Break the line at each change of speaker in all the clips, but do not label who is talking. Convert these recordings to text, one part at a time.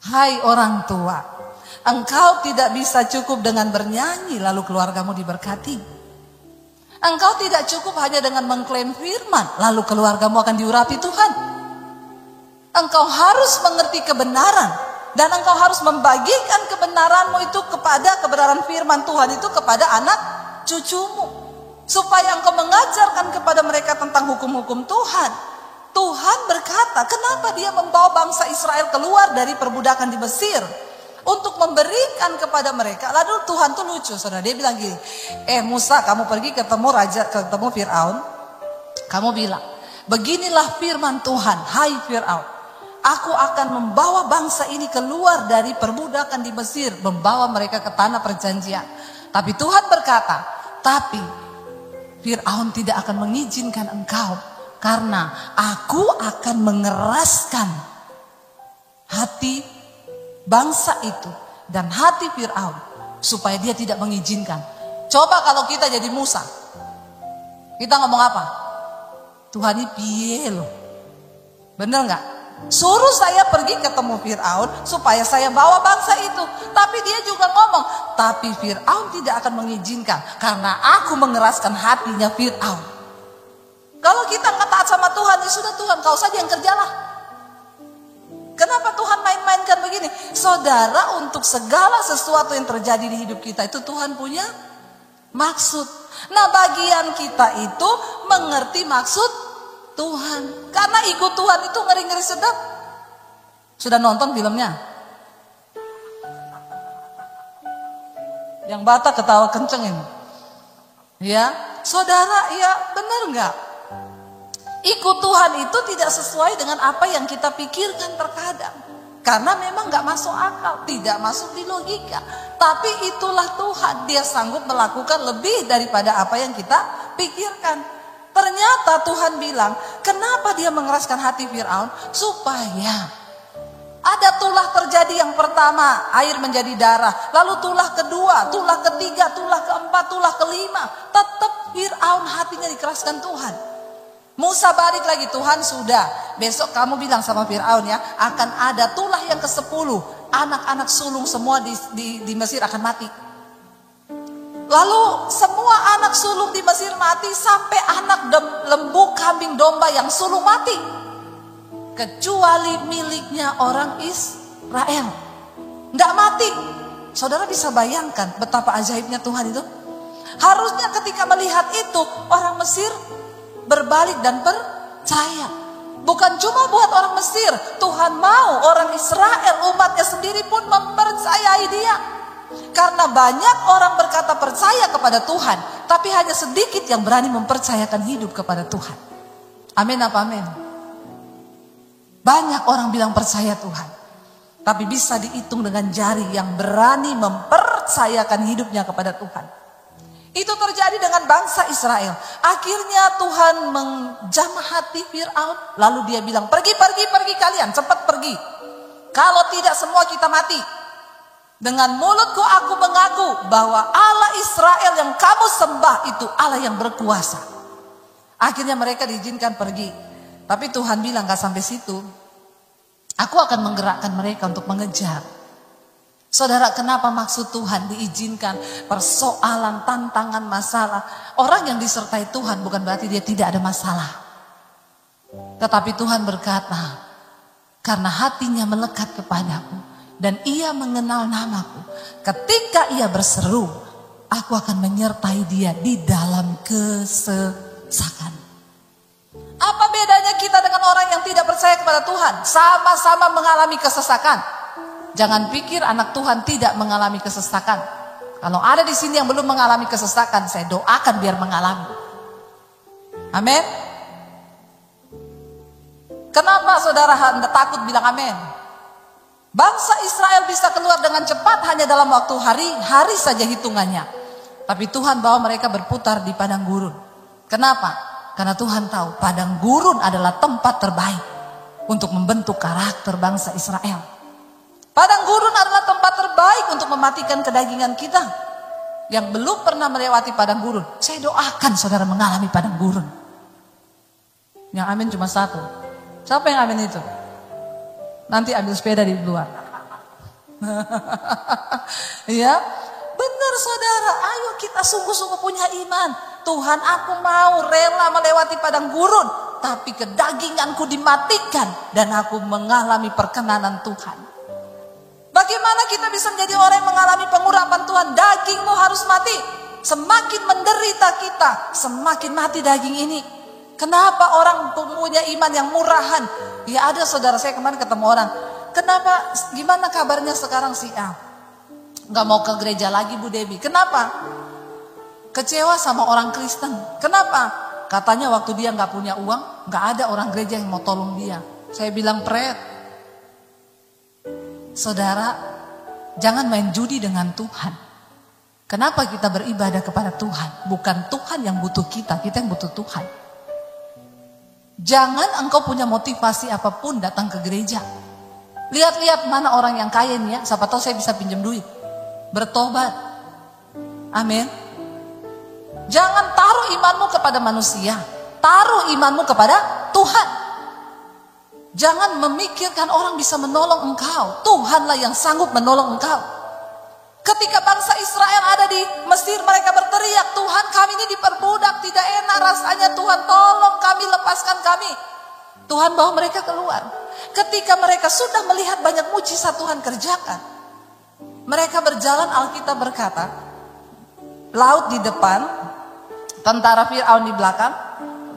Hai orang tua, engkau tidak bisa cukup dengan bernyanyi lalu keluargamu diberkati. Engkau tidak cukup hanya dengan mengklaim firman lalu keluargamu akan diurapi Tuhan. Engkau harus mengerti kebenaran dan engkau harus membagikan kebenaranmu itu kebenaran firman Tuhan itu kepada anak cucumu, supaya engkau mengajarkan kepada mereka tentang hukum-hukum Tuhan. Tuhan berkata, kenapa dia membawa bangsa Israel keluar dari perbudakan di Mesir untuk memberikan kepada mereka. Lalu Tuhan tuh lucu, saudara. Dia bilang gini, Musa, kamu pergi ketemu Fir'aun, kamu bilang, beginilah firman Tuhan, hai Fir'aun, aku akan membawa bangsa ini keluar dari perbudakan di Mesir, membawa mereka ke tanah perjanjian. Tapi Tuhan berkata, tapi Fir'aun tidak akan mengizinkan engkau, karena aku akan mengeraskan hati bangsa itu dan hati Fir'aun supaya dia tidak mengizinkan. Coba kalau kita jadi Musa, kita ngomong apa? Tuhan ini piye loh, bener nggak? Suruh saya pergi ketemu Fir'aun supaya saya bawa bangsa itu. Tapi dia juga ngomong, tapi Fir'aun tidak akan mengizinkan karena aku mengeraskan hatinya Fir'aun. Kalau kita nggak taat sama Tuhan, ya sudah Tuhan, kau saja yang kerjalah. Kenapa Tuhan main-mainkan begini? Saudara, untuk segala sesuatu yang terjadi di hidup kita itu Tuhan punya maksud. Nah, bagian kita itu mengerti maksud Tuhan. Karena ikut Tuhan itu ngeri-ngeri sedap. Sudah nonton filmnya? Yang Batak ketawa kenceng ini. Ya, saudara, ya benar nggak? Ikut Tuhan itu tidak sesuai dengan apa yang kita pikirkan terkadang. Karena memang gak masuk akal, tidak masuk di logika. Tapi itulah Tuhan, dia sanggup melakukan lebih daripada apa yang kita pikirkan. Ternyata Tuhan bilang, kenapa dia mengeraskan hati Fir'aun? Supaya ada tulah terjadi yang pertama, air menjadi darah. Lalu tulah kedua, tulah ketiga, tulah keempat, tulah kelima. Tetap Fir'aun hatinya dikeraskan Tuhan. Musa balik lagi, Tuhan sudah, besok kamu bilang sama Fir'aun ya, akan ada tulah yang ke-10, anak-anak sulung semua di Mesir akan mati. Lalu semua anak sulung di Mesir mati, sampai anak lembu, kambing, domba yang sulung mati, kecuali miliknya orang Israel, nggak mati. Saudara bisa bayangkan betapa ajaibnya Tuhan itu. Harusnya ketika melihat itu, orang Mesir berbalik dan percaya. Bukan cuma buat orang Mesir, Tuhan mau orang Israel, umatnya sendiri pun mempercayai dia. Karena banyak orang berkata percaya kepada Tuhan, tapi hanya sedikit yang berani mempercayakan hidup kepada Tuhan. Amin apa amin? Banyak orang bilang percaya Tuhan, tapi bisa dihitung dengan jari yang berani mempercayakan hidupnya kepada Tuhan. Itu terjadi dengan bangsa Israel. Akhirnya Tuhan menjamah hati Fir'aun. Lalu dia bilang, pergi kalian, cepat pergi. Kalau tidak semua kita mati. Dengan mulutku aku mengaku bahwa Allah Israel yang kamu sembah itu Allah yang berkuasa. Akhirnya mereka diizinkan pergi. Tapi Tuhan bilang, gak sampai situ. Aku akan menggerakkan mereka untuk mengejar. Saudara, kenapa maksud Tuhan diizinkan persoalan, tantangan, masalah? Orang yang disertai Tuhan bukan berarti dia tidak ada masalah. Tetapi Tuhan berkata, karena hatinya melekat kepadaku dan ia mengenal namaku, ketika ia berseru, aku akan menyertai dia di dalam kesesakan. Apa bedanya kita dengan orang yang tidak percaya kepada Tuhan? Sama-sama mengalami kesesakan. Jangan pikir anak Tuhan tidak mengalami kesesakan. Kalau ada di sini yang belum mengalami kesesakan, saya doakan biar mengalami. Amin. Kenapa saudara takut bilang amin? Bangsa Israel bisa keluar dengan cepat hanya dalam waktu hari saja hitungannya. Tapi Tuhan bawa mereka berputar di padang gurun. Kenapa? Karena Tuhan tahu padang gurun adalah tempat terbaik untuk membentuk karakter bangsa Israel. Padang gurun adalah tempat terbaik untuk mematikan kedagingan kita. Yang belum pernah melewati padang gurun, saya doakan saudara mengalami padang gurun. Yang amin cuma satu. Siapa yang amin itu? Nanti ambil sepeda di luar. Ya, benar saudara, ayo kita sungguh-sungguh punya iman. Tuhan, aku mau rela melewati padang gurun, tapi kedaginganku dimatikan dan aku mengalami perkenanan Tuhan. Bagaimana kita bisa menjadi orang yang mengalami pengurapan Tuhan? Dagingmu harus mati. Semakin menderita kita, semakin mati daging ini. Kenapa orang punya iman yang murahan? Ya ada saudara, saya kemarin ketemu orang. Kenapa, gimana kabarnya sekarang si A? Gak mau ke gereja lagi Bu Debbie. Kenapa? Kecewa sama orang Kristen. Kenapa? Katanya waktu dia gak punya uang, gak ada orang gereja yang mau tolong dia. Saya bilang, Pret, saudara, jangan main judi dengan Tuhan. Kenapa kita beribadah kepada Tuhan? Bukan Tuhan yang butuh kita yang butuh Tuhan. Jangan engkau punya motivasi apapun datang ke gereja. Lihat-lihat mana orang yang kaya nih ya, siapa tahu saya bisa pinjam duit. Bertobat. Amin. Jangan taruh imanmu kepada manusia, taruh imanmu kepada Tuhan. Jangan memikirkan orang bisa menolong engkau. Tuhanlah yang sanggup menolong engkau. Ketika bangsa Israel ada di Mesir, mereka berteriak, Tuhan kami ini diperbudak, tidak enak rasanya, Tuhan tolong kami, lepaskan kami. Tuhan bawa mereka keluar. Ketika mereka sudah melihat banyak mujizat Tuhan kerjakan, mereka berjalan, Alkitab berkata, laut di depan, tentara Fir'aun di belakang,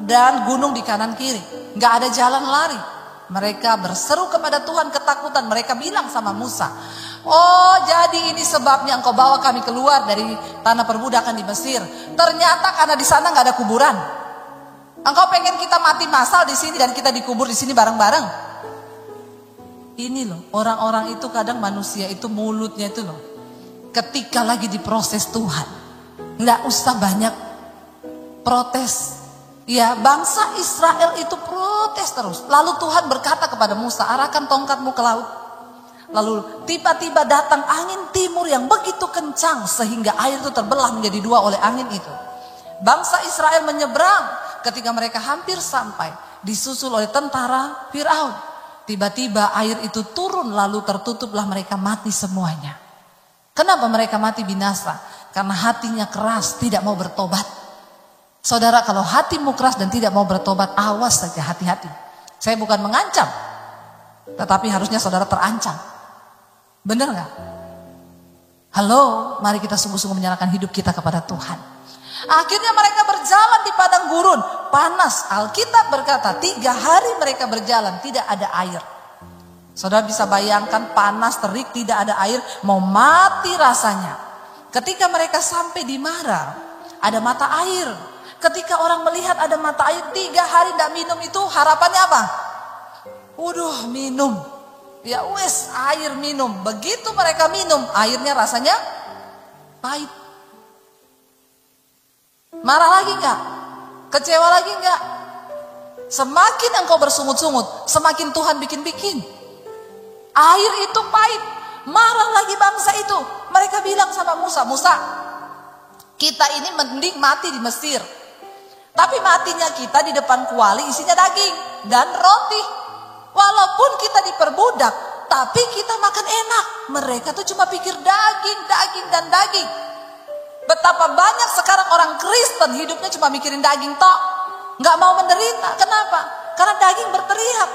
dan gunung di kanan kiri. Gak ada jalan lari. Mereka berseru kepada Tuhan ketakutan. Mereka bilang sama Musa, oh jadi ini sebabnya engkau bawa kami keluar dari tanah perbudakan di Mesir. Ternyata karena di sana gak ada kuburan. Engkau pengen kita mati massal di sini dan kita dikubur di sini bareng-bareng. Ini loh, orang-orang itu kadang manusia itu mulutnya itu loh. Ketika lagi diproses Tuhan, gak usah banyak protes. Ya, bangsa Israel itu protes terus. Lalu Tuhan berkata kepada Musa, arahkan tongkatmu ke laut. Lalu tiba-tiba datang angin timur yang begitu kencang sehingga air itu terbelah menjadi dua oleh angin itu. Bangsa Israel menyeberang. Ketika mereka hampir sampai, disusul oleh tentara Fir'aun. Tiba-tiba air itu turun, lalu tertutuplah, mereka mati semuanya. Kenapa mereka mati binasa? Karena hatinya keras, tidak mau bertobat. Saudara, kalau hatimu keras dan tidak mau bertobat, awas saja, hati-hati. Saya bukan mengancam, tetapi harusnya saudara terancam. Benar gak? Halo, mari kita sungguh-sungguh menyerahkan hidup kita kepada Tuhan. Akhirnya mereka berjalan di padang gurun, panas. Alkitab berkata 3 hari mereka berjalan, tidak ada air. Saudara bisa bayangkan, panas, terik, tidak ada air, mau mati rasanya. Ketika mereka sampai di Mara, ada mata air. Ketika orang melihat ada mata air, 3 hari tidak minum, itu harapannya apa? Waduh, minum. Ya wes, air minum. Begitu mereka minum, airnya rasanya pahit. Marah lagi enggak? Kecewa lagi enggak? Semakin engkau bersungut-sungut, semakin Tuhan bikin-bikin. Air itu pahit. Marah lagi bangsa itu. Mereka bilang sama Musa, Musa, kita ini mending mati di Mesir. Tapi matinya kita di depan kuali isinya daging dan roti. Walaupun kita diperbudak, tapi kita makan enak. Mereka tuh cuma pikir daging, daging, dan daging. Betapa banyak sekarang orang Kristen hidupnya cuma mikirin daging tok. Gak mau menderita. Kenapa? Karena daging berteriak.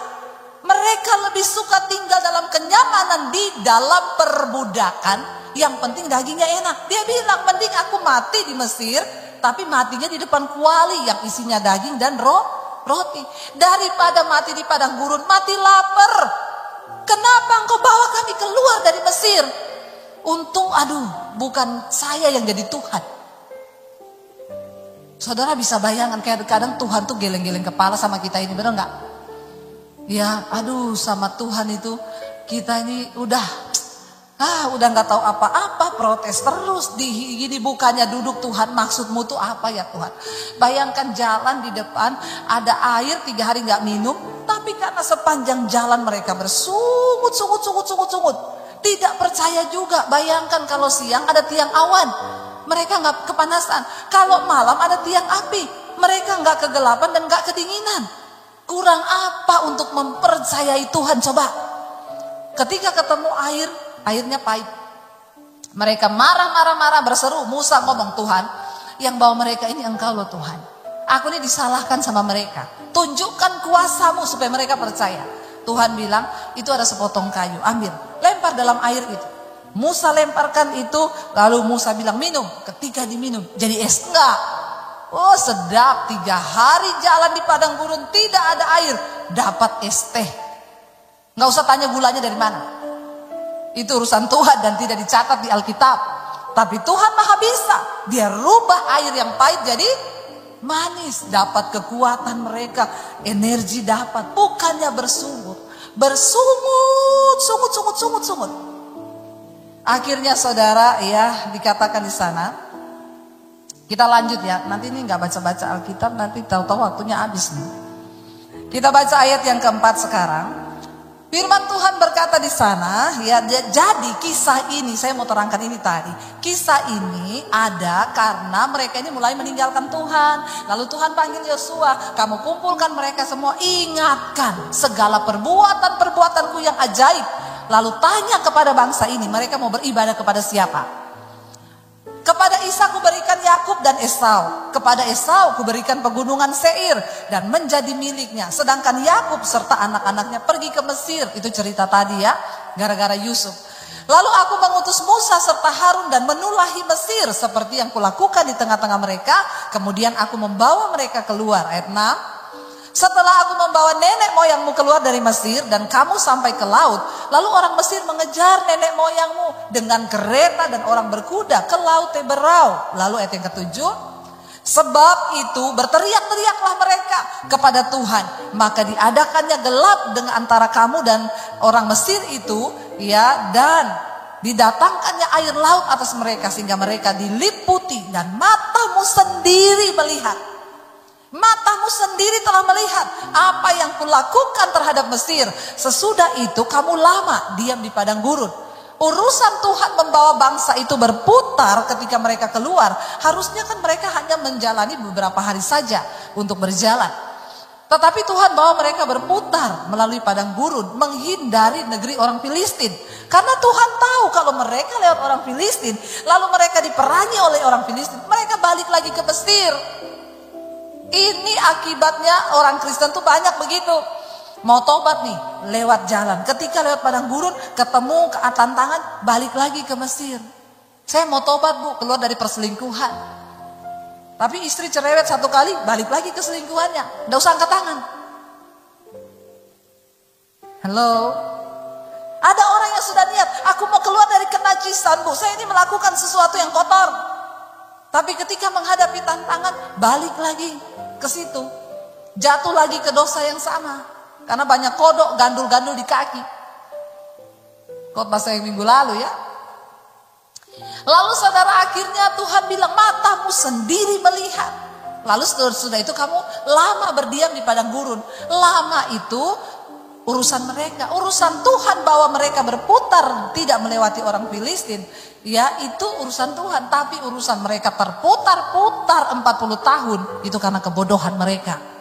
Mereka lebih suka tinggal dalam kenyamanan di dalam perbudakan. Yang penting dagingnya enak. Dia bilang, mending aku mati di Mesir, tapi matinya di depan kuali yang isinya daging dan roti. Daripada mati di padang gurun, mati lapar. Kenapa engkau bawa kami keluar dari Mesir? Untung, bukan saya yang jadi Tuhan. Saudara bisa bayangkan, kadang Tuhan tuh geleng-geleng kepala sama kita ini, benar gak? Ya, sama Tuhan itu kita ini udah gak tahu apa-apa, protes terus. Gini bukannya duduk, Tuhan maksudmu tuh apa ya Tuhan? Bayangkan jalan di depan, ada air 3 hari gak minum, tapi karena sepanjang jalan mereka bersungut. Tidak percaya juga. Bayangkan kalau siang ada tiang awan, mereka gak kepanasan. Kalau malam ada tiang api, mereka gak kegelapan dan gak kedinginan. Kurang apa untuk mempercayai Tuhan coba? Ketika ketemu air, airnya pahit. Mereka marah berseru. Musa ngomong, Tuhan, yang bawa mereka ini Engkau loh Tuhan. Aku ini disalahkan sama mereka. Tunjukkan kuasamu supaya mereka percaya. Tuhan bilang, itu ada sepotong kayu, ambil, lempar dalam air itu. Musa lemparkan itu, lalu Musa bilang minum. Ketika diminum, jadi es. Enggak. Oh sedap, 3 hari jalan di padang gurun, tidak ada air, dapat es teh. Nggak usah tanya gulanya dari mana. Itu urusan Tuhan dan tidak dicatat di Alkitab. Tapi Tuhan maha bisa. Dia rubah air yang pahit jadi manis. Dapat kekuatan mereka. Energi dapat. Bukannya bersungut. Sungut. Akhirnya saudara ya dikatakan di sana. Kita lanjut ya. Nanti ini nggak baca-baca Alkitab. Nanti tahu-tahu waktunya habis nih. Kita baca ayat yang keempat sekarang. Firman Tuhan berkata di sana, ya, jadi kisah ini saya mau terangkan ini tadi. Kisah ini ada karena mereka ini mulai meninggalkan Tuhan. Lalu Tuhan panggil Yosua, kamu kumpulkan mereka semua, ingatkan segala perbuatan-perbuatanku yang ajaib. Lalu tanya kepada bangsa ini, mereka mau beribadah kepada siapa? Kepada Ishak kuberikan Yakub dan Esau. Kepada Esau kuberikan pegunungan Seir dan menjadi miliknya. Sedangkan Yakub serta anak-anaknya pergi ke Mesir. Itu cerita tadi ya, gara-gara Yusuf. Lalu aku mengutus Musa serta Harun dan menulahi Mesir seperti yang kulakukan di tengah-tengah mereka. Kemudian aku membawa mereka keluar. Ayat 6. Setelah aku membawa nenek moyangmu keluar dari Mesir dan kamu sampai ke laut, lalu orang Mesir mengejar nenek moyangmu dengan kereta dan orang berkuda ke laut Teberau. Lalu ayat yang ke-7, sebab itu berteriak-teriaklah mereka kepada Tuhan, maka diadakannya gelap dengan antara kamu dan orang Mesir itu, ya, dan didatangkannya air laut atas mereka sehingga mereka diliputi dan matamu sendiri melihat. Matamu sendiri telah melihat apa yang kulakukan terhadap Mesir. Sesudah itu kamu lama diam di padang gurun. Urusan Tuhan membawa bangsa itu berputar ketika mereka keluar. Harusnya kan mereka hanya menjalani beberapa hari saja untuk berjalan. Tetapi Tuhan bawa mereka berputar melalui padang gurun, menghindari negeri orang Filistin. Karena Tuhan tahu kalau mereka lewat orang Filistin, lalu mereka diperangi oleh orang Filistin, mereka balik lagi ke Mesir. Ini akibatnya orang Kristen tuh banyak begitu. Mau tobat nih, lewat jalan. Ketika lewat padang gurun, ketemu tantangan, balik lagi ke Mesir. Saya mau tobat bu, keluar dari perselingkuhan. Tapi istri cerewet 1 kali, balik lagi ke selingkuhannya. Nggak usah angkat tangan. Halo? Ada orang yang sudah niat, aku mau keluar dari kenajisan bu. Saya ini melakukan sesuatu yang kotor. Tapi ketika menghadapi tantangan, balik lagi ke situ. Jatuh lagi ke dosa yang sama. Karena banyak kodok, gandul-gandul di kaki. Khotbah saya minggu lalu ya. Lalu saudara akhirnya Tuhan bilang, matamu sendiri melihat. Lalu sudah itu kamu lama berdiam di padang gurun. Lama itu urusan mereka. Urusan Tuhan bawa mereka berputar, tidak melewati orang Filistin. Ya itu urusan Tuhan. Tapi urusan mereka terputar-putar 40 tahun. Itu karena kebodohan mereka.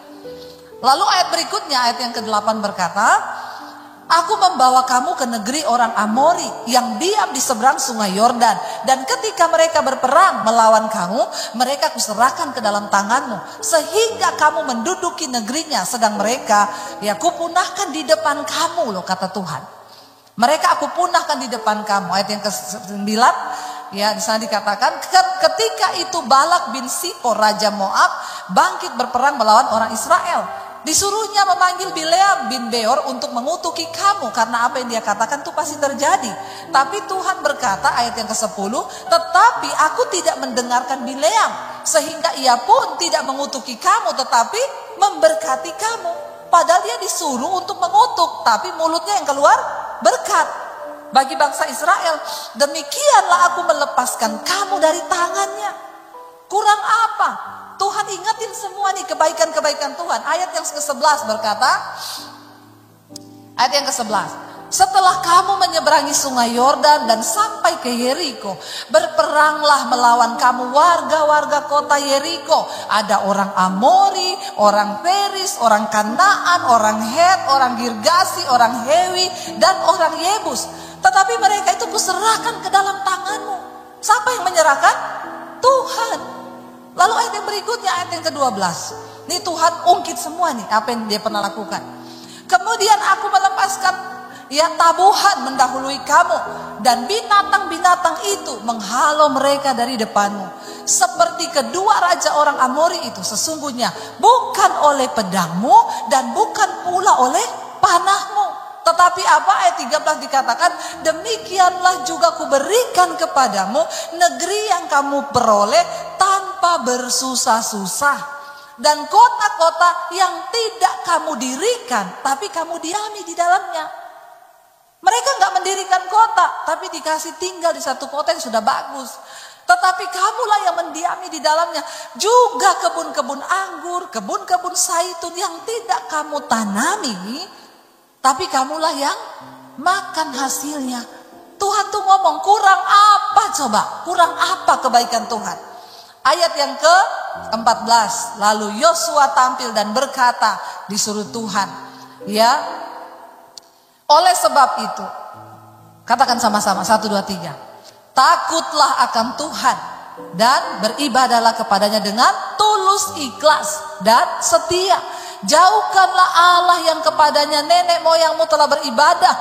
Lalu ayat berikutnya, ayat yang ke-8 berkata, aku membawa kamu ke negeri orang Amori yang diam di seberang sungai Yordan. Dan ketika mereka berperang melawan kamu, mereka kuserahkan ke dalam tanganmu. Sehingga kamu menduduki negerinya. Sedang mereka, ya kupunahkan di depan kamu loh kata Tuhan. Mereka aku punahkan di depan kamu. Ayat yang ke-9, ya di sana dikatakan, ketika itu Balak bin Sipor raja Moab bangkit berperang melawan orang Israel. Disuruhnya memanggil Bileam bin Beor untuk mengutuki kamu. Karena apa yang dia katakan itu pasti terjadi. Tapi Tuhan berkata ayat yang ke-10, tetapi aku tidak mendengarkan Bileam, sehingga ia pun tidak mengutuki kamu, tetapi memberkati kamu. Padahal dia disuruh untuk mengutuk, tapi mulutnya yang keluar berkat bagi bangsa Israel. Demikianlah aku melepaskan kamu dari tangannya. Kurang apa? Tuhan ingetin semua nih kebaikan-kebaikan Tuhan. Ayat yang ke-11 berkata, ayat yang ke-11, setelah kamu menyeberangi sungai Yordan dan sampai ke Yeriko, berperanglah melawan kamu warga-warga kota Yeriko. Ada orang Amori, orang Peris, orang Kanaan, orang Het, orang Girgasi, orang Hewi, dan orang Yebus. Tetapi mereka itu kuserahkan ke dalam tanganmu. Siapa yang menyerahkan? Tuhan. Lalu ayat yang berikutnya, ayat yang ke-12. Ini Tuhan ungkit semua nih apa yang dia pernah lakukan. Kemudian aku melepaskan tabuhan mendahului kamu, dan binatang-binatang itu menghalau mereka dari depanmu. Seperti kedua raja orang Amori itu, sesungguhnya bukan oleh pedangmu dan bukan pula oleh panahmu. Tetapi apa? Ayat 13 dikatakan, demikianlah juga kuberikan kepadamu negeri yang kamu peroleh tanpa bersusah-susah. Dan kota-kota yang tidak kamu dirikan, tapi kamu diami di dalamnya. Mereka gak mendirikan kota, tapi dikasih tinggal di satu kota yang sudah bagus. Tetapi kamulah yang mendiami di dalamnya. Juga kebun-kebun anggur, kebun-kebun zaitun yang tidak kamu tanami, tapi kamulah yang makan hasilnya. Tuhan tuh ngomong, kurang apa coba? Kurang apa kebaikan Tuhan? Ayat yang ke-14. Lalu Yosua tampil dan berkata, disuruh Tuhan. Oleh sebab itu, katakan sama-sama, 1, 2, 3. Takutlah akan Tuhan dan beribadahlah kepadanya dengan tulus, ikhlas dan setia. Jauhkanlah Allah yang kepadanya nenek moyangmu telah beribadah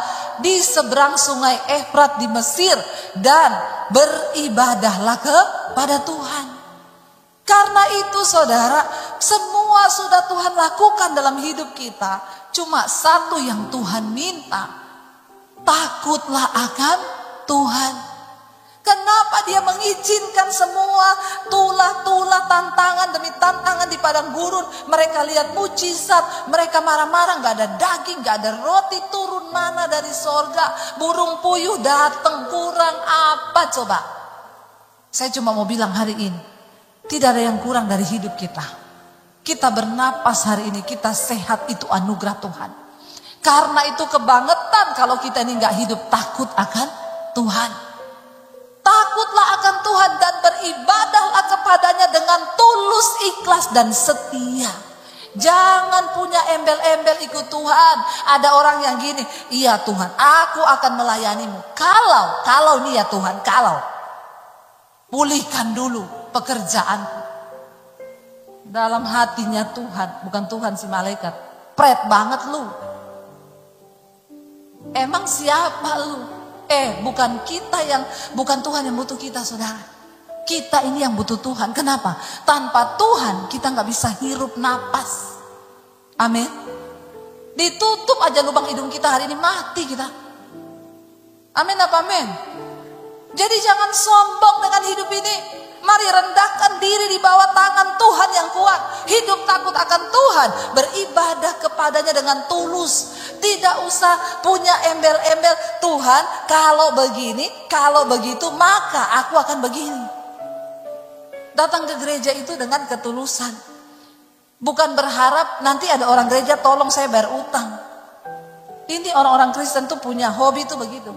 di seberang sungai Efrat di Mesir, dan beribadahlah kepada Tuhan. Karena itu saudara, semua sudah Tuhan lakukan dalam hidup kita. Cuma satu yang Tuhan minta, takutlah akan Tuhan. Kenapa dia mengizinkan semua tulah-tulah, tantangan demi tantangan di padang gurun? Mereka lihat mujizat, mereka marah-marah, gak ada daging, gak ada roti, turun mana dari sorga, burung puyuh datang, kurang apa coba? Saya cuma mau bilang hari ini, tidak ada yang kurang dari hidup kita. Kita bernapas hari ini, kita sehat, itu anugerah Tuhan. Karena itu kebangetan kalau kita ini gak hidup takut akan Tuhan. Takutlah akan Tuhan dan beribadahlah kepadanya dengan tulus, ikhlas dan setia. Jangan punya embel-embel ikut Tuhan. Ada orang yang gini, iya Tuhan, aku akan melayanimu. Kalau nih ya Tuhan, kalau pulihkan dulu pekerjaanku. Dalam hatinya Tuhan, bukan Tuhan si malaikat. Pret banget lu. Emang siapa lu? Bukan Tuhan yang butuh kita, saudara. Kita ini yang butuh Tuhan. Kenapa? Tanpa Tuhan kita gak bisa hirup napas. Amin. Ditutup aja lubang hidung kita hari ini, mati kita. Amin apa amin? Jadi jangan sombong dengan hidup ini. Mari rendahkan diri di bawah tangan Tuhan yang kuat. Hidup takut akan Tuhan. Beribadah kepadanya dengan tulus. Tidak usah punya embel-embel. Tuhan, kalau begini, kalau begitu, maka aku akan begini. Datang ke gereja itu dengan ketulusan. Bukan berharap nanti ada orang gereja tolong saya bayar utang. Ini orang-orang Kristen tuh punya hobi tuh begitu.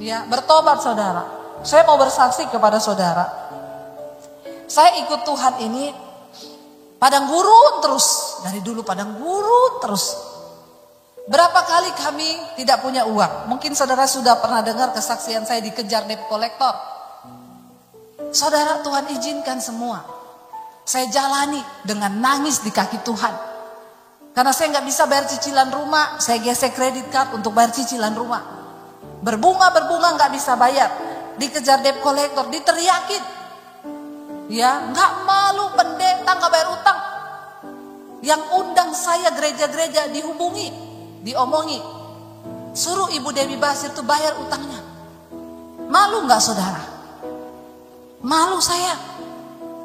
Ya, bertobat saudara. Saya mau bersaksi kepada saudara. Saya ikut Tuhan ini padang gurun terus. Dari dulu padang gurun terus. Berapa kali kami tidak punya uang. Mungkin saudara sudah pernah dengar kesaksian saya dikejar debt collector. Saudara, Tuhan izinkan semua. Saya jalani dengan nangis di kaki Tuhan. Karena saya gak bisa bayar cicilan rumah. Saya gesek kredit card untuk bayar cicilan rumah. Berbunga gak bisa bayar. Dikejar debt collector, diteriakin. Ya, gak malu pendeta gak bayar utang. Yang undang saya gereja-gereja dihubungi, diomongi. Suruh Ibu Dewi Basir tuh bayar utangnya. Malu gak saudara? Malu saya.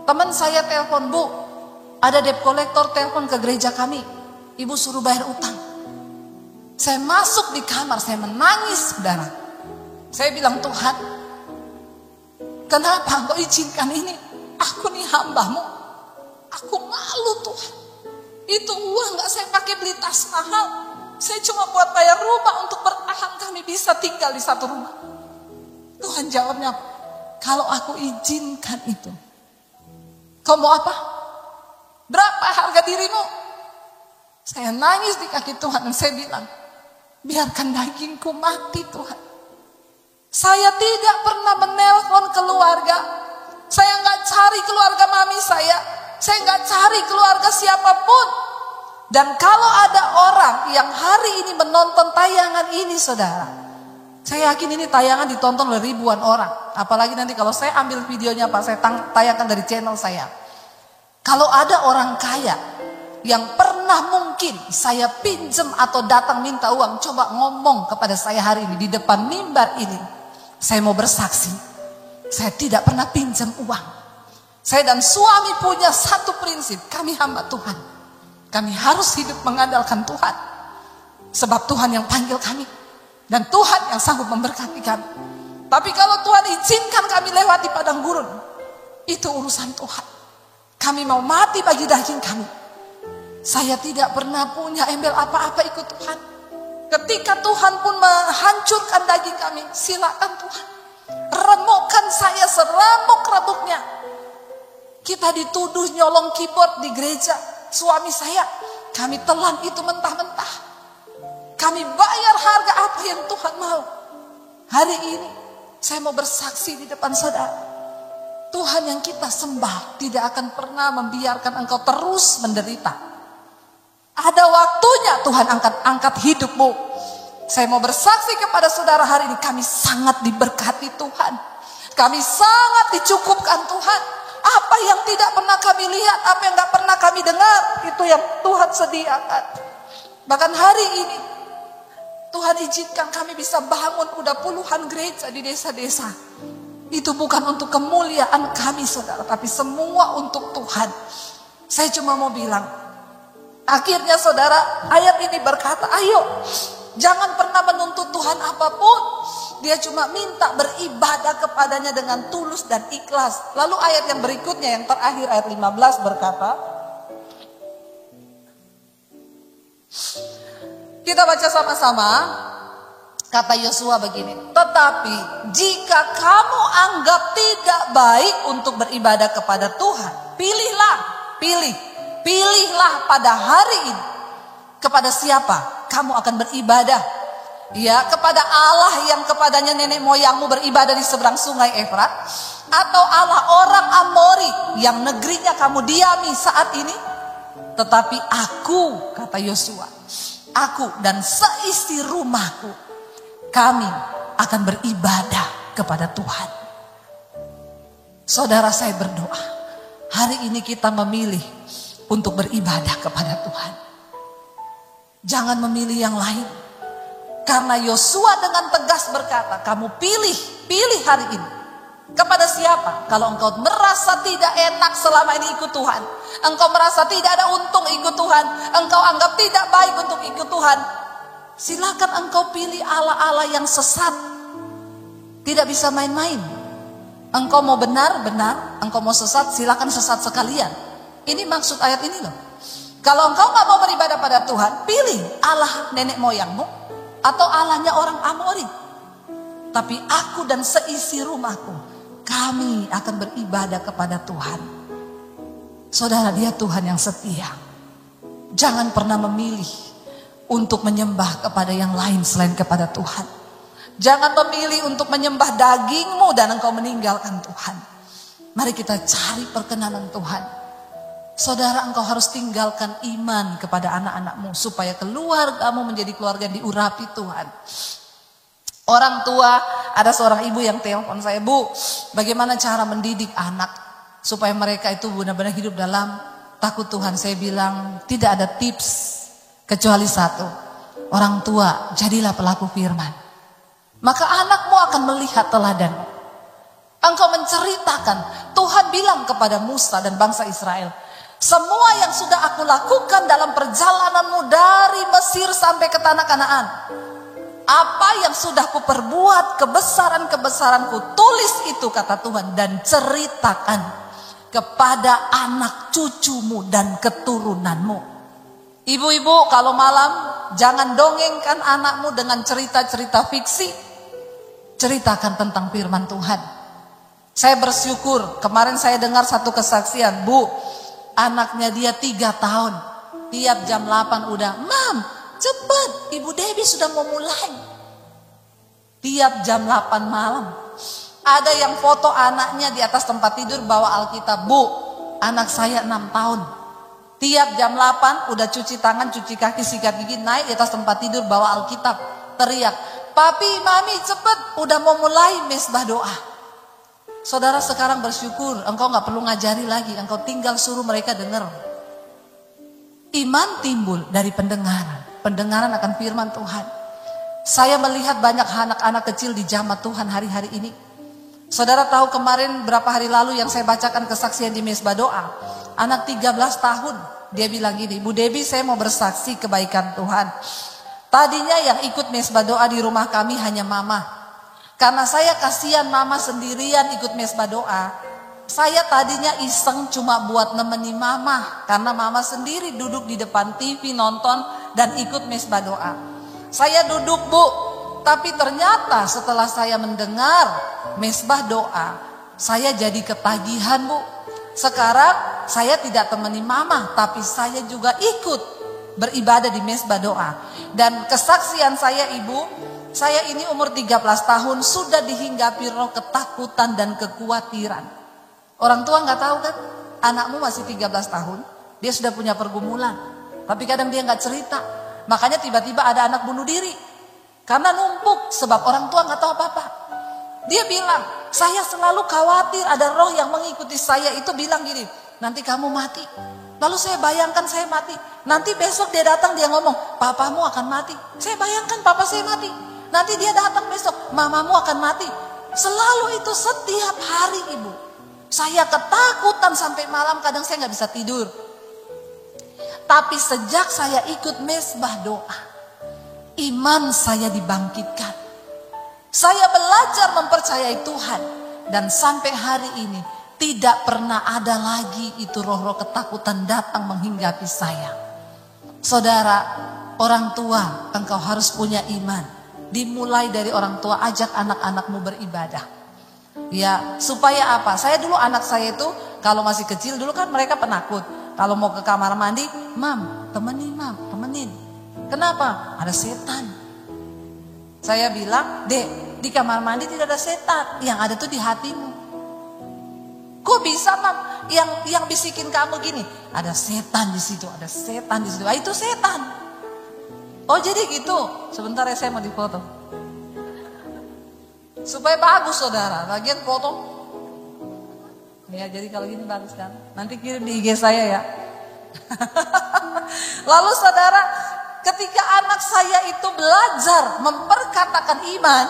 Teman saya telepon, Bu, ada debt collector telepon ke gereja kami. Ibu suruh bayar utang. Saya masuk di kamar, saya menangis saudara. Saya bilang, Tuhan, kenapa Engkau izinkan ini? Aku nih hamba-Mu. Aku malu Tuhan. Itu uang gak saya pakai beli tas mahal. Saya cuma buat bayar rumah untuk bertahan, kami bisa tinggal di satu rumah. Tuhan jawabnya, kalau aku izinkan itu, kau mau apa? Berapa harga dirimu? Saya nangis di kaki Tuhan dan saya bilang, Biarkan dagingku mati Tuhan. Saya tidak pernah menelpon keluarga. Saya nggak cari keluarga mami saya. Saya nggak cari keluarga siapapun. Dan kalau ada orang yang hari ini menonton tayangan ini saudara, saya yakin ini tayangan ditonton oleh ribuan orang. Apalagi nanti kalau saya ambil videonya Pak, saya tayangkan dari channel saya. Kalau ada orang kaya yang pernah mungkin saya pinjam atau datang minta uang, coba ngomong kepada saya hari ini di depan mimbar ini. Saya mau bersaksi, saya tidak pernah pinjam uang. Saya dan suami punya satu prinsip, kami hamba Tuhan. Kami harus hidup mengandalkan Tuhan. Sebab Tuhan yang panggil kami. Dan Tuhan yang sanggup memberkati kami. Tapi kalau Tuhan izinkan kami lewati padang gurun, itu urusan Tuhan. Kami mau mati bagi daging kami. Saya tidak pernah punya embel apa-apa ikut Tuhan. Ketika Tuhan pun menghancurkan daging kami, silakan Tuhan. Remukkan saya seremuk-remuknya. Kita dituduh nyolong keyboard di gereja. Suami saya, kami telan itu mentah-mentah. Kami bayar harga apa yang Tuhan mau. Hari ini saya mau bersaksi di depan saudara. Tuhan yang kita sembah tidak akan pernah membiarkan engkau terus menderita. Ada waktunya Tuhan angkat hidupmu. Saya mau bersaksi kepada saudara hari ini, kami sangat diberkati Tuhan. Kami sangat dicukupkan Tuhan. Apa yang tidak pernah kami lihat, apa yang gak pernah kami dengar, itu yang Tuhan sediakan. Bahkan hari ini Tuhan izinkan kami bisa bangun udah puluhan gereja di desa-desa. Itu bukan untuk kemuliaan kami saudara, tapi semua untuk Tuhan. Saya cuma mau bilang, akhirnya saudara, ayat ini berkata, ayo jangan pernah menuntut Tuhan apapun. Dia cuma minta beribadah kepadanya dengan tulus dan ikhlas. Lalu ayat yang berikutnya, yang terakhir ayat 15 berkata, kita baca sama-sama. Kata Yosua begini, tetapi jika kamu anggap tidak baik untuk beribadah kepada Tuhan, pilihlah pada hari ini kepada siapa kamu akan beribadah. Ya, kepada Allah yang kepadanya nenek moyangmu beribadah di seberang sungai Efrat, atau Allah orang Amori yang negerinya kamu diami saat ini. Tetapi aku, kata Yosua, aku dan seisi rumahku, kami akan beribadah kepada Tuhan. Saudara, saya berdoa, hari ini kita memilih untuk beribadah kepada Tuhan. Jangan memilih yang lain. Karena Yosua dengan tegas berkata, kamu pilih hari ini. Kepada siapa? Kalau engkau merasa tidak enak selama ini ikut Tuhan, engkau merasa tidak ada untung ikut Tuhan, engkau anggap tidak baik untuk ikut Tuhan, silakan engkau pilih Allah-Allah yang sesat. Tidak bisa main-main. Engkau mau benar, engkau mau sesat, silakan sesat sekalian. Ini maksud ayat ini loh. Kalau engkau gak mau beribadah pada Tuhan, pilih Allah nenek moyangmu atau Allahnya orang Amori. Tapi aku dan seisi rumahku, kami akan beribadah kepada Tuhan. Saudara, dia Tuhan yang setia. Jangan pernah memilih untuk menyembah kepada yang lain selain kepada Tuhan. Jangan memilih untuk menyembah dagingmu dan engkau meninggalkan Tuhan. Mari kita cari perkenanan Tuhan. Saudara, engkau harus tinggalkan iman kepada anak-anakmu supaya keluargamu menjadi keluarga yang diurapi Tuhan. Orang tua, ada seorang ibu yang telepon saya, Bu, bagaimana cara mendidik anak supaya mereka itu benar-benar hidup dalam takut Tuhan. Saya bilang, tidak ada tips kecuali satu. Orang tua, jadilah pelaku firman. Maka anakmu akan melihat teladanmu. Engkau menceritakan, Tuhan bilang kepada Musa dan bangsa Israel, semua yang sudah aku lakukan dalam perjalananmu dari Mesir sampai ke tanah Kanaan, apa yang sudah kuperbuat, kebesaran-kebesaranku, tulis itu kata Tuhan, dan ceritakan kepada anak cucumu dan keturunanmu. Ibu-ibu, kalau malam jangan dongengkan anakmu dengan cerita-cerita fiksi. Ceritakan tentang firman Tuhan. Saya bersyukur, kemarin saya dengar satu kesaksian, Bu, anaknya dia 3 tahun, tiap jam 8 udah, Mam, cepat, Ibu Debbie sudah mau mulai. Tiap jam 8 malam. Ada yang foto anaknya di atas tempat tidur bawa Alkitab. Bu, anak saya 6 tahun. Tiap jam 8 udah cuci tangan, cuci kaki, sikat gigi, naik di atas tempat tidur bawa Alkitab. Teriak, papi, mami cepet, udah mau mulai mesbah doa. Saudara sekarang bersyukur, engkau gak perlu ngajari lagi, engkau tinggal suruh mereka dengar. Iman timbul dari pendengaran. Pendengaran akan firman Tuhan. Saya melihat banyak anak-anak kecil di jamaah Tuhan hari-hari ini. Saudara tahu kemarin berapa hari lalu yang saya bacakan kesaksian di mesbah doa. Anak 13 tahun, dia bilang gini, Bu Debbie saya mau bersaksi kebaikan Tuhan. Tadinya yang ikut mesbah doa di rumah kami hanya mama. Karena saya kasihan mama sendirian ikut mesbah doa. Saya tadinya iseng cuma buat nemeni mama. Karena mama sendiri duduk di depan TV nonton dan ikut mesbah doa. Saya duduk, Bu, tapi ternyata setelah saya mendengar mesbah doa, saya jadi ketagihan, Bu. Sekarang saya tidak temani mama, tapi saya juga ikut beribadah di mesbah doa. Dan kesaksian saya, Ibu, saya ini umur 13 tahun sudah dihinggapi roh ketakutan dan kekhawatiran. Orang tua nggak tahu kan, anakmu masih 13 tahun, dia sudah punya pergumulan. Tapi kadang dia nggak cerita. Makanya tiba-tiba ada anak bunuh diri. Karena numpuk, sebab orang tua nggak tahu apa-apa. Dia bilang, saya selalu khawatir ada roh yang mengikuti saya itu bilang gini, nanti kamu mati. Lalu saya bayangkan saya mati. Nanti besok dia datang dia ngomong, papamu akan mati. Saya bayangkan papa saya mati. Nanti dia datang besok, mamamu akan mati. Selalu itu setiap hari, Ibu. Saya ketakutan sampai malam, kadang saya nggak bisa tidur. Tapi sejak saya ikut mesbah doa, iman saya dibangkitkan. Saya belajar mempercayai Tuhan. Dan sampai hari ini tidak pernah ada lagi itu roh-roh ketakutan datang menghinggapi saya. Saudara, orang tua engkau harus punya iman. Dimulai dari orang tua, ajak anak-anakmu beribadah. Ya, supaya apa? Saya dulu anak saya itu kalau masih kecil dulu kan mereka penakut. Kalau mau ke kamar mandi, mam, temenin. Kenapa? Ada setan. Saya bilang, dek, di kamar mandi tidak ada setan. Yang ada tuh di hatimu. Kok bisa, mam? Yang bisikin kamu gini, ada setan di situ, ada setan di situ. Ah, itu setan. Oh jadi gitu. Sebentar ya saya mau difoto. Supaya bagus saudara. Bagian foto. Ya jadi kalau gini bagus kan. Nanti kirim di IG saya ya. Lalu saudara, ketika anak saya itu belajar memperkatakan iman,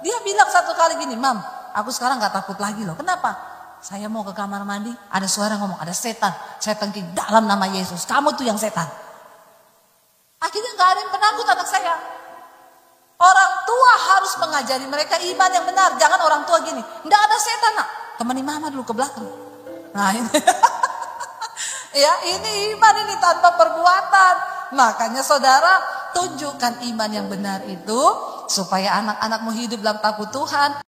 dia bilang satu kali gini, mam, aku sekarang gak takut lagi loh. Kenapa? Saya mau ke kamar mandi, ada suara ngomong, ada setan. Saya tengking dalam nama Yesus, kamu tuh yang setan. Akhirnya gak ada yang penakut anak saya. Orang tua harus mengajari mereka iman yang benar. Jangan orang tua gini, gak ada setan nak. Temani mama dulu ke belakang. Nah ini. Ya ini iman ini tanpa perbuatan. Makanya saudara, tunjukkan iman yang benar itu supaya anak-anakmu hidup dalam takut Tuhan.